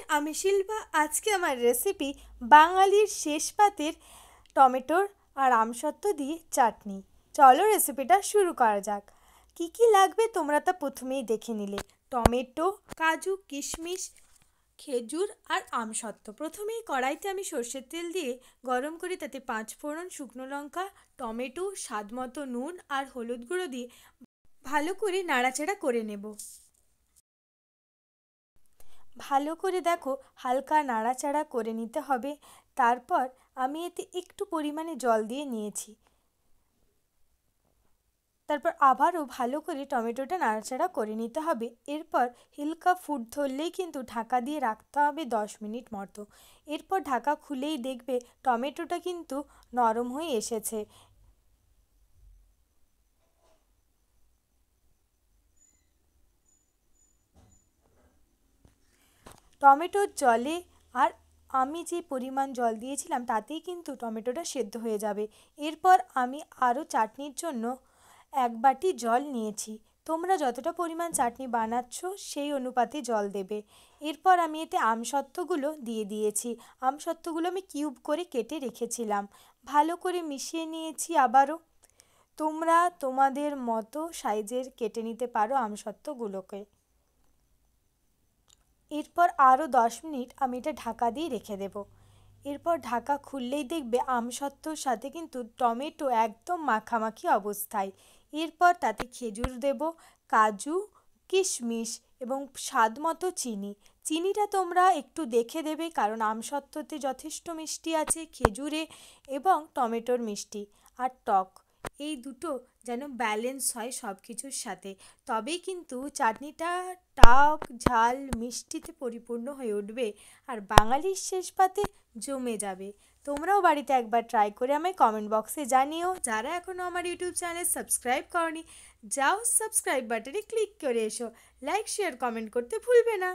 আমি শিল্পা। আজকে আমার রেসিপি বাঙালির শেষ পাতের টমেটোর আর আমসত্ত্ব দিয়ে চাটনি। চলো রেসিপিটা শুরু করা যাক। কি কি লাগবে তোমরা তা প্রথমেই দেখে নিলে। টমেটো, কাজু, কিশমিশ, খেজুর আর আমসত্ত্ব। প্রথমেই কড়াইতে আমি সর্ষের তেল দিয়ে গরম করে তাতে 5 ফোড়ন, শুকনো লঙ্কা, টমেটো, স্বাদমতো নুন আর হলুদ গুঁড়ো দিয়ে ভালো করে নাড়াচাড়া করে নেব। ভালো করে দেখো হালকা নাড়াচাড়া করে নিতে হবে। তারপর আমি এতে একটু পরিমাণে জল দিয়ে নিয়েছি। তারপর আবারও ভালো করে টমেটোটা নাড়াচাড়া করে নিতে হবে। এরপর হালকা ফুট ধরলেই কিন্তু ঢাকা দিয়ে রাখতে হবে 10 মিনিট মতো। এরপর ঢাকা খুলেই দেখবে টমেটোটা কিন্তু নরম হয়ে এসেছে। টমেটোর জলে আর আমি যে পরিমাণ জল দিয়েছিলাম তাতেই কিন্তু টমেটোটা সেদ্ধ হয়ে যাবে। এরপর আমি আরও চাটনির জন্য 1 বাটি জল নিয়েছি। তোমরা যতটা পরিমাণ চাটনি বানাচ্ছ সেই অনুপাতে জল দেবে। এরপর আমি এতে আমসত্ত্বগুলো দিয়ে দিয়েছি। আমসত্ত্বগুলো আমি কিউব করে কেটে রেখেছিলাম। ভালো করে মিশিয়ে নিয়েছি আবারও। তোমরা তোমাদের মতো সাইজের কেটে নিতে পারো আমসত্ত্বগুলোকে। এরপর আরও 10 মিনিট আমি এটা ঢাকা দিয়ে রেখে দেব। এরপর ঢাকা খুললেই দেখবে আমসত্ত্বর সাথে কিন্তু টমেটো একদম মাখামাখি অবস্থায়। এরপর তাতে খেজুর দেব, কাজু, কিশমিশ এবং স্বাদ মতো চিনি। চিনিটা তোমরা একটু দেখে দেবে, কারণ আমসত্ত্বতে যথেষ্ট মিষ্টি আছে, খেজুরে এবং টমেটোর মিষ্টি আর টক, এই দুটো যেন ব্যালেন্স হয় সব কিছুর সাথে। তবেই কিন্তু চাটনিটা টক ঝাল মিষ্টিতে পরিপূর্ণ হয়ে উঠবে আর বাঙালির শেষ পাতে জমে যাবে। তোমরাও বাড়িতে একবার ট্রাই করে আমায় কমেন্ট বক্সে জানিও। যারা এখনও আমার ইউটিউব চ্যানেল সাবস্ক্রাইব করনি, যাও সাবস্ক্রাইব বাটনে ক্লিক করে এসো। লাইক শেয়ার কমেন্ট করতে ভুলবে না।